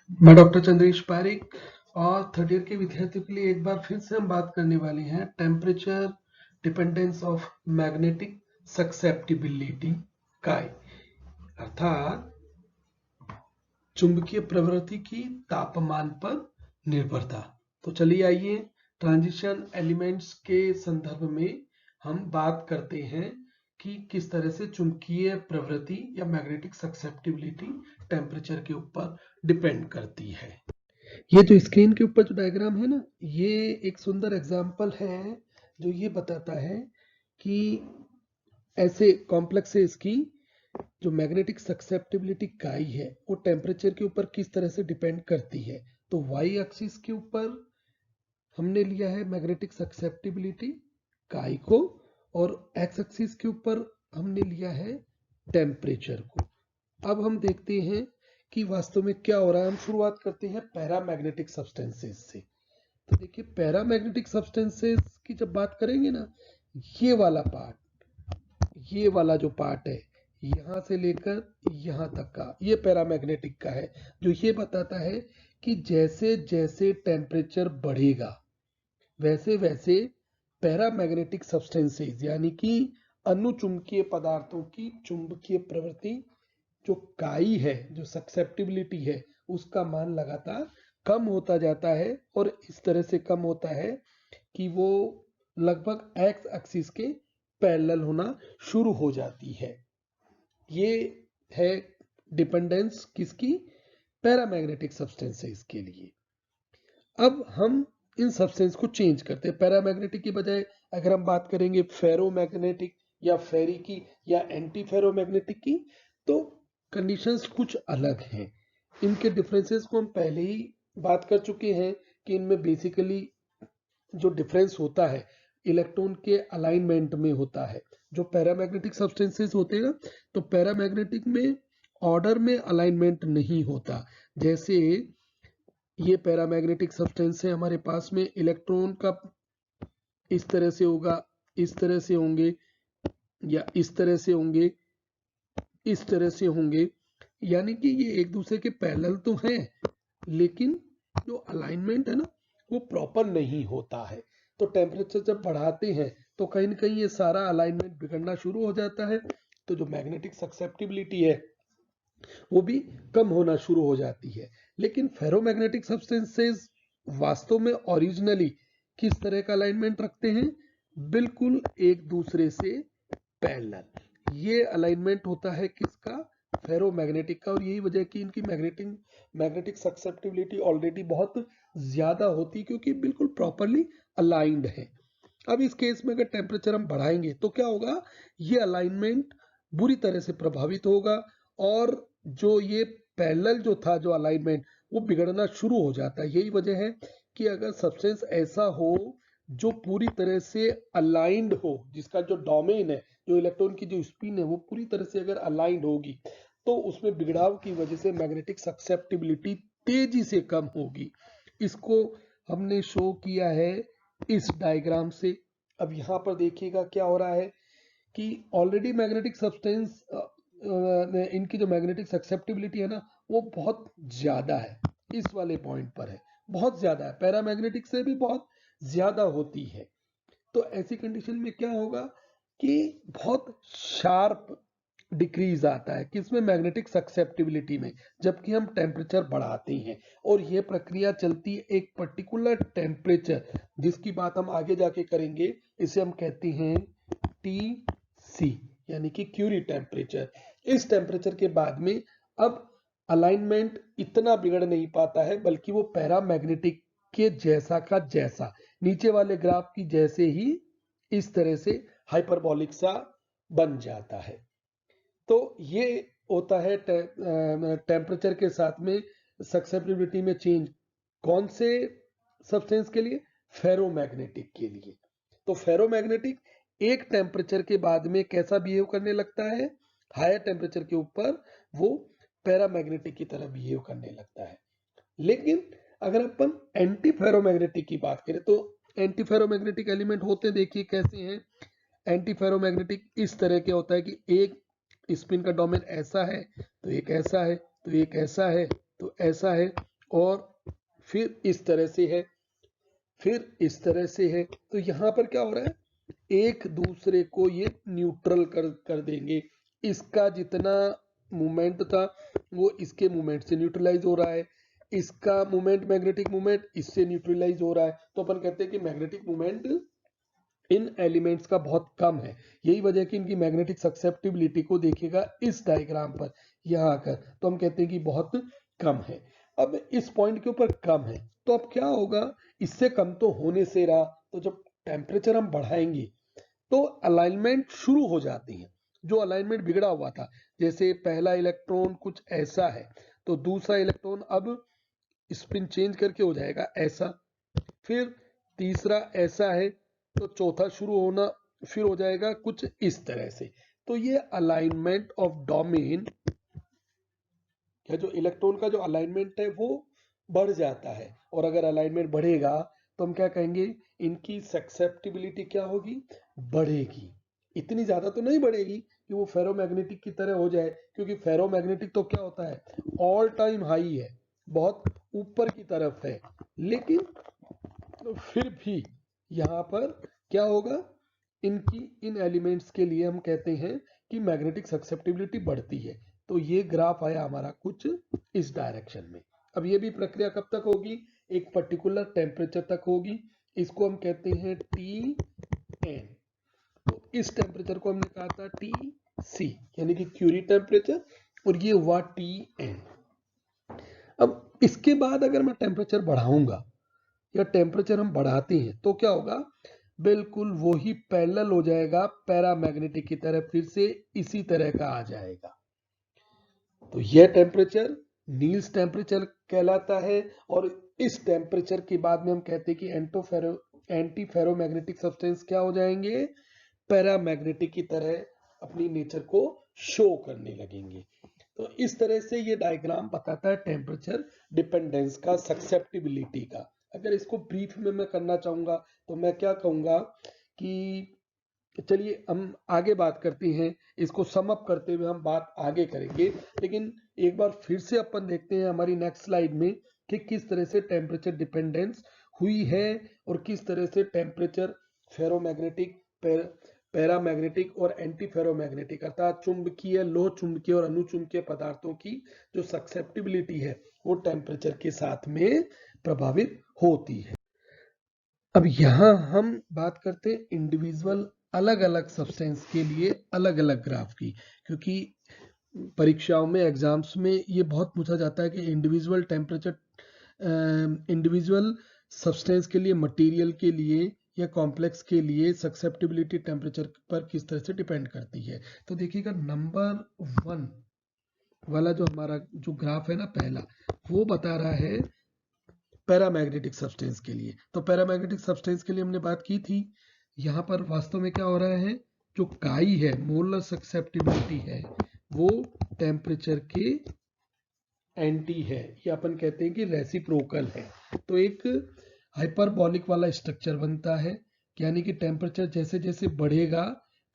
मैं डॉक्टर चंद्रेश पारिक और third year के विद्यार्थियों के लिए एक बार फिर से हम बात करने वाले हैं टेम्परेचर डिपेंडेंस ऑफ मैग्नेटिक सक्सेप्टिबिलिटी काई, अर्थात चुंबकीय प्रवृत्ति की तापमान पर निर्भरता। तो चलिए आइए ट्रांजिशन एलिमेंट्स के संदर्भ में हम बात करते हैं कि किस तरह से चुंबकीय प्रवृत्ति या मैग्नेटिक सक्सेप्टिबिलिटी टेम्परेचर के ऊपर डिपेंड करती है। ये जो स्क्रीन के ऊपर जो डायग्राम है ना, ये एक सुंदर एग्जाम्पल है जो ये बताता है कि ऐसे कॉम्प्लेक्सेस की जो मैग्नेटिक सक्सेप्टिबिलिटी काई है वो टेम्परेचर के ऊपर किस तरह से डिपेंड करती है। तो वाई एक्सिस के ऊपर हमने लिया है मैग्नेटिक सक्सेप्टिबिलिटी काई को और एक्स एक्सिस के ऊपर हमने लिया है टेम्परेचर को। अब हम देखते हैं कि वास्तव में क्या हो रहा है। हम शुरुआत करते हैं पैरामैग्नेटिक सब्सटेंसेस से। तो देखिए पैरामैग्नेटिक सब्सटेंसेस की जब बात करेंगे ना, ये वाला पार्ट, ये वाला जो पार्ट है यहां से लेकर यहां तक का, ये पैरामैग्नेटिक का है, जो ये बताता है कि जैसे जैसे टेम्परेचर बढ़ेगा वैसे वैसे पैरामैग्नेटिक सब्सटेंसेस यानी कि अनुचुंबकीय पदार्थों की चुंबकीय प्रवृत्ति जो काई है, जो सक्सेप्टिबिलिटी है, उसका मान लगातार कम होता जाता है और इस तरह से कम होता है कि वो लगभग एक्स एक्सिस के पैरेलल होना शुरू हो जाती है। ये है डिपेंडेंस किसकी? पैरामैग्नेटिक सब्सटेंसेस के लिए। अब हम इन सब्सटेंस को चेंज करते हैं। पैरामैग्नेटिक की बजाय अगर हम बात करेंगे फेरोमैग्नेटिक या फेरी की या एंटी फेरोमैग्नेटिक की, तो कंडीशंस कुछ अलग हैं। इनके डिफरेंसेस को हम पहले ही बात कर चुके हैं कि इनमें बेसिकली जो डिफरेंस होता है इलेक्ट्रॉन के अलाइनमेंट में होता है। जो पैरामैग्नेटिक सब्सटेंसेस होते हैं ना, तो पैरामैग्नेटिक में ऑर्डर में अलाइनमेंट नहीं होता। जैसे ये पैरामैग्नेटिक सब्सटेंस है, हमारे पास में इलेक्ट्रॉन का इस तरह से होगा, इस तरह से होंगे या इस तरह से होंगे, इस तरह से होंगे, यानी कि ये एक दूसरे के पैरेलल तो हैं लेकिन जो अलाइनमेंट है ना वो प्रॉपर नहीं होता है। तो टेम्परेचर जब बढ़ाते हैं तो कहीं ना कहीं ये सारा अलाइनमेंट बिगड़ना शुरू हो जाता है, तो जो मैग्नेटिक सक्सेप्टिबिलिटी है वो भी कम होना शुरू हो जाती है। लेकिन फेरोमैग्नेटिक सब्सटेंसेस वास्तव में ओरिजिनली किस तरह का अलाइनमेंट रखते हैं? बिल्कुल एक दूसरे से पैरेलल। ये अलाइनमेंट होता है किसका? फेरोमैग्नेटिक का। और यही वजह कि इनकी मैग्नेटिक सक्सेप्टिबिलिटी ऑलरेडी बहुत ज्यादा होती, क्योंकि बिल्कुल प्रॉपरली अलाइंड है। अब इस केस में अगर टेम्परेचर हम बढ़ाएंगे तो क्या होगा? ये अलाइनमेंट बुरी तरह से प्रभावित होगा और जो ये पैरेलल जो था जो अलाइनमेंट वो बिगड़ना शुरू हो जाता है। यही वजह है कि अगर सब्सटेंस ऐसा हो जो पूरी तरह से अलाइंड हो, जिसका जो डोमेन है, जो इलेक्ट्रॉन की जो स्पिन है वो पूरी तरह से अगर अलाइंड होगी, तो उसमें बिगड़ाव की वजह से मैग्नेटिक सक्सेप्टिबिलिटी तेजी से कम होगी। इसको हमने शो किया है इस डायग्राम से। अब यहाँ पर देखिएगा क्या हो रहा है कि ऑलरेडी मैग्नेटिक सब्सटेंस इनकी जो मैग्नेटिक सक्सेप्टिबिलिटी है ना वो बहुत ज्यादा है, इस वाले पॉइंट पर है, बहुत ज्यादा है, पैरामैग्नेटिक से भी बहुत ज्यादा होती है। तो ऐसी कंडीशन में क्या होगा कि बहुत शार्प डिक्रीज आता है किसमें? मैग्नेटिक सक्सेप्टिबिलिटी में, जबकि हम टेम्परेचर बढ़ाते हैं। और यह प्रक्रिया चलती है एक पर्टिकुलर टेम्परेचर, जिसकी बात हम आगे जाके करेंगे, इसे हम कहते हैं टी यानी कि क्यूरी टेम्परेचर। इस टेम्परेचर के बाद में अब अलाइनमेंट इतना बिगड़ नहीं पाता है, बल्कि वो पैरामैग्नेटिक के जैसा का जैसा, नीचे वाले ग्राफ की जैसे ही इस तरह से हाइपरबॉलिक सा बन जाता है। तो ये होता है टेम्परेचर के साथ में सक्सेप्टिबिलिटी में चेंज। कौन से सब्सटेंस के लिए? फेरोमैग्नेटिक के लिए। तो फेरोमैग्नेटिक एक टेम्परेचर के बाद में कैसा बिहेव करने लगता है? हायर टेम्परेचर के ऊपर वो पैरामैग्नेटिक की तरह बिहेव करने लगता है। लेकिन अगर अपन एंटी फेरोमैग्नेटिक की बात करें तो एंटी फेरोमैग्नेटिक एलिमेंट होते देखिए कैसे हैं। एंटी फेरोमैग्नेटिक इस तरह के होता है कि एक स्पिन का डोमेन ऐसा है तो एक ऐसा है तो एक ऐसा है तो ऐसा है, और फिर इस तरह से है, फिर इस तरह से है। तो यहां पर क्या हो रहा है, एक दूसरे को ये न्यूट्रल कर देंगे। इसका जितना मूवमेंट था वो इसके मूवमेंट से न्यूट्रलाइज हो रहा है, इसका मूवमेंट मैग्नेटिक मूवमेंट इससे न्यूट्रलाइज हो रहा है। तो अपन कहते हैं कि मैग्नेटिक मूवमेंट इन एलिमेंट्स का बहुत कम है। यही वजह कि इनकी मैग्नेटिक सक्सेप्टिबिलिटी को देखिएगा इस डायग्राम पर यहाँ आकर, तो हम कहते हैं कि बहुत कम है। अब इस पॉइंट के ऊपर कम है, तो अब क्या होगा, इससे कम तो होने से रहा, तो जब टेम्परेचर हम बढ़ाएंगे तो अलाइनमेंट शुरू हो जाती है। जो अलाइनमेंट बिगड़ा हुआ था, जैसे पहला इलेक्ट्रॉन कुछ ऐसा है तो दूसरा इलेक्ट्रॉन अब स्पिन चेंज करके हो जाएगा ऐसा, फिर तीसरा ऐसा है तो चौथा शुरू होना फिर हो जाएगा कुछ इस तरह से। तो ये अलाइनमेंट ऑफ डोमेन या जो इलेक्ट्रॉन का जो अलाइनमेंट है वो बढ़ जाता है। और अगर अलाइनमेंट बढ़ेगा तो हम क्या कहेंगे, इनकी सक्सेप्टिबिलिटी क्या होगी, बढ़ेगी। इतनी ज्यादा तो नहीं बढ़ेगी कि वो फेरोमैग्नेटिक की तरह हो जाए, क्योंकि फेरोमैग्नेटिक तो क्या होता है, ऑल टाइम हाई है, बहुत ऊपर की तरफ है। लेकिन तो फिर भी यहाँ पर क्या होगा, इनकी इन एलिमेंट्स के लिए हम कहते हैं कि मैग्नेटिक सक्सेप्टिबिलिटी बढ़ती है। तो ये ग्राफ आया हमारा कुछ इस डायरेक्शन में। अब ये भी प्रक्रिया कब तक होगी, एक पर्टिकुलर टेम्परेचर तक होगी, इसको हम कहते हैं Tn। तो इस टेम्परेचर को हमने कहा था Tc यानी कि क्यूरी टेम्परेचर, और ये हुआ Tn। अब इसके बाद अगर मैं टेम्परेचर बढ़ाऊंगा या टेम्परेचर हम बढ़ाते हैं तो क्या होगा, बिल्कुल वही पैरेलल हो जाएगा पैरामैग्नेटिक की तरह, फिर से इसी तरह का आ जाएगा। तो यह टेम्परेचर नील्स टेम्परेचर कहलाता है। और इस टेम्परेचर के बाद में हम कहते हैं कि एंटी फेरोमैग्नेटिक सब्सटेंस क्या हो जाएंगे, पैरामैग्नेटिक की तरह अपनी नेचर को शो करने लगेंगे। तो इस तरह से ये डायग्राम बताता है टेम्परेचर डिपेंडेंस का, सक्सेप्टिबिलिटी का। अगर इसको ब्रीफ में मैं करना चाहूंगा तो मैं क्या कहूंगा कि चलिए हम आगे बात करते हैं, इसको सम अप करते हुए हम बात आगे करेंगे। लेकिन एक बार फिर से अपन देखते हैं हमारी नेक्स्ट स्लाइड में कि किस तरह से टेम्परेचर डिपेंडेंस हुई है और किस तरह से टेम्परेचर फेरोमैग्नेटिक, पैरामैग्नेटिक और एंटी फेरोमैग्नेटिक अर्थात चुंबकीय, लोह चुंबकीय और अनुचुंबकीय पदार्थों की जो सक्सेप्टिबिलिटी है वो टेम्परेचर के साथ में प्रभावित होती है। अब यहाँ हम बात करते हैं इंडिविजुअल अलग अलग सब्सटेंस के लिए अलग अलग ग्राफ की, क्योंकि परीक्षाओं में, एग्जाम्स में ये बहुत पूछा जाता है कि इंडिविजुअल टेम्परेचर, इंडिविजुअल सब्सटेंस के लिए, मटेरियल के लिए या कॉम्प्लेक्स के लिए सक्सेप्टिबिलिटी टेम्परेचर पर किस तरह से डिपेंड करती है। तो देखिएगा नंबर 1 वाला जो हमारा जो ग्राफ है ना पहला, वो बता रहा है पैरामैग्नेटिक सब्सटेंस के लिए। तो पैरामैग्नेटिक सब्सटेंस के लिए हमने बात की थी। यहाँ पर वास्तव में क्या हो रहा है, जो काई है, मोलर सक्सेप्टिबिलिटी है, वो टेम्परेचर के एंटी है, या अपन कहते हैं कि रेसिप्रोकल है। तो एक हाइपरबॉलिक वाला स्ट्रक्चर बनता है, यानी कि टेम्परेचर जैसे जैसे बढ़ेगा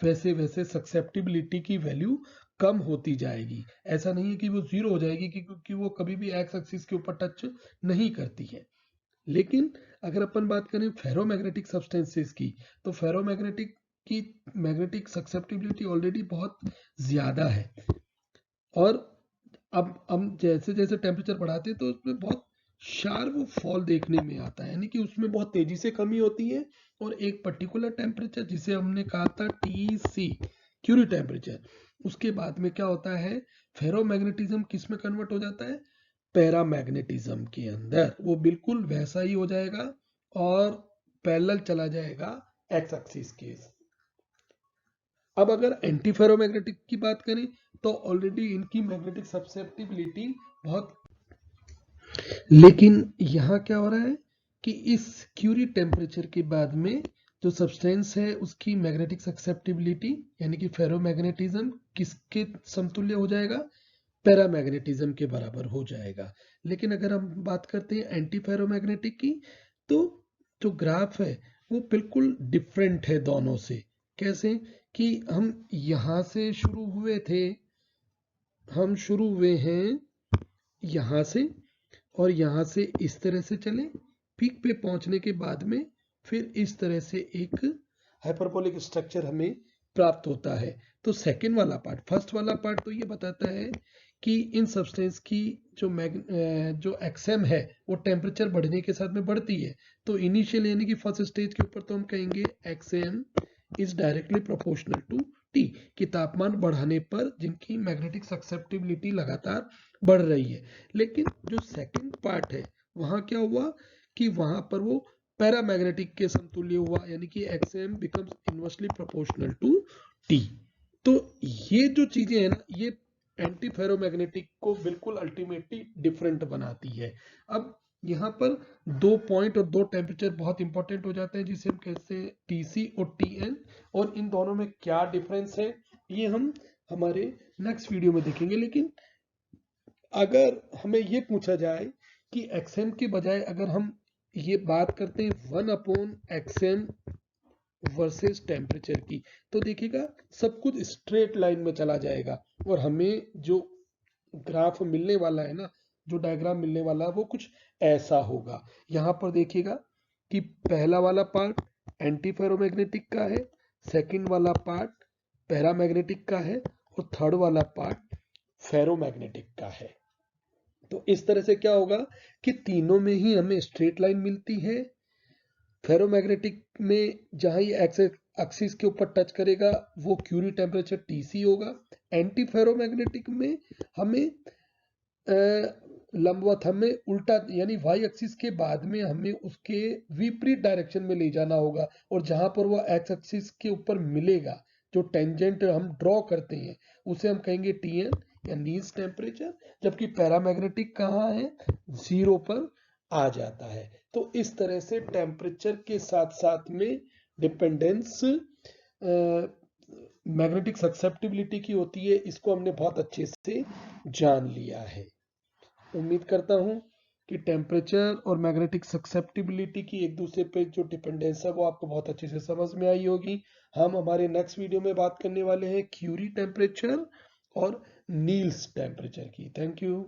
वैसे वैसे सक्सेप्टिबिलिटी की वैल्यू कम होती जाएगी। ऐसा नहीं है कि वो जीरो हो जाएगी, क्योंकि वो कभी भी एक्स एक्सिस के ऊपर टच नहीं करती है। लेकिन अगर अपन बात करें फेरोमैग्नेटिक सब्सटेंसेस की, तो फेरोमैग्नेटिक की मैग्नेटिक सक्सेप्टिबिलिटी ऑलरेडी बहुत ज्यादा है। और अब हम जैसे जैसे टेम्परेचर बढ़ाते हैं तो उसमें बहुत शार्प फॉल देखने में आता है, यानी कि उसमें बहुत तेजी से कमी होती है। और एक पर्टिकुलर टेम्परेचर जिसे हमने कहा था TC क्यूरी टेम्परेचर, उसके बाद में क्या होता है, फेरोमैग्नेटिज्म किस में कन्वर्ट हो जाता है, पैरामैग्नेटिज्म के अंदर। वो बिल्कुल वैसा ही हो जाएगा और पैरेलल चला जाएगा एक्स एक्सिस के। अब अगर एंटी फेरोमैग्नेटिक की बात करें तो ऑलरेडी इनकी मैग्नेटिक सब्सेप्टिबिलिटी बहुत, लेकिन यहाँ क्या हो रहा है कि इस क्यूरी टेम्परेचर के बाद में जो सब्सटेंस है उसकी मैग्नेटिक सक्सेप्टिबिलिटी यानी कि फेरोमैग्नेटिज्म किसके समतुल्य हो जाएगा, पैरामैग्नेटिज्म के बराबर हो जाएगा। लेकिन अगर हम बात करते हैं एंटी फेरोमैग्नेटिक की, तो जो ग्राफ है वो बिल्कुल डिफरेंट है दोनों से। कैसे कि हम यहां से शुरू हुए थे, हम शुरू हुए हैं यहां से, और यहाँ से इस तरह से चले, पीक पे पहुंचने के बाद में फिर इस तरह से एक हाइपरबोलिक स्ट्रक्चर हमें प्राप्त होता है। तो सेकेंड वाला पार्ट, फर्स्ट वाला पार्ट तो ये बताता है कि इन सब्सटेंस की जो एक्सएम है वो टेम्परेचर बढ़ने के साथ में बढ़ती है। तो इनिशियल यानी कि फर्स्ट स्टेज के ऊपर तो हम कहेंगे X M is directly proportional to T, कि तापमान बढ़ाने पर जिनकी मैग्नेटिक ससेप्टिबिलिटी लगातार बढ़ रही है। लेकिन जो सेकंड पार्ट है वहां क्या हुआ कि वहां पर वो पैरामैग्नेटिक के समतुल्य हुआ, यानी कि X M becomes inversely proportional to T. तो ये जो चीजें हैं ना, ये एंटी फेरोमैग्नेटिक को बिल्कुल अल्टीमेटली डिफरेंट बनाती है। अब यहाँ पर 2 पॉइंट और 2 टेम्परेचर बहुत इंपॉर्टेंट हो जाते हैं, जिसे हम कहते हैं टीसी और टीएन, और इन दोनों में क्या डिफरेंस है ये हम हमारे नेक्स्ट वीडियो में देखेंगे। लेकिन अगर हमें ये पूछा जाए कि एक्सएम के बजाय अगर हम ये बात करते हैं 1/एक्सएम वर्सेस टेम्परेचर की, तो देखिएगा सब कुछ स्ट्रेट लाइन में चला जाएगा और हमें जो ग्राफ मिलने वाला है ना, जो डायग्राम मिलने वाला है वो कुछ ऐसा होगा। यहाँ पर देखिएगा कि पहला वाला पार्ट एंटी फेरोमैग्नेटिक का है, सेकंड वाला पार्ट पैरामैग्नेटिक का है और थर्ड वाला पार्ट फेरोमैग्नेटिक का है। तो इस तरह से क्या होगा कि तीनों में ही हमें स्ट्रेट लाइन मिलती है। फेरोमैग्नेटिक में जहां ये एक्सिस के ऊपर टच करेगा वो क्यूरी टेम्परेचर टीसी होगा। एंटी फेरोमैग्नेटिक में हमें लंबवत हमें उल्टा यानी वाई एक्सिस के बाद में हमें उसके विपरीत डायरेक्शन में ले जाना होगा, और जहां पर वो एक्स एक्सिस के ऊपर मिलेगा, जो टेंजेंट हम ड्रॉ करते हैं उसे हम कहेंगे टीएन या नील्स टेम्परेचर, जबकि पैरामैग्नेटिक कहाँ है, 0 पर आ जाता है। तो इस तरह से टेम्परेचर के साथ साथ में डिपेंडेंस मैग्नेटिक ससेप्टिबिलिटी की होती है। इसको हमने बहुत अच्छे से जान लिया है। उम्मीद करता हूं कि टेम्परेचर और मैग्नेटिक ससेप्टिबिलिटी की एक दूसरे पे जो डिपेंडेंस है वो आपको बहुत अच्छे से समझ में आई होगी। हम हमारे नेक्स्ट वीडियो में बात करने वाले हैं क्यूरी टेम्परेचर और नील्स टेम्परेचर की। Thank you.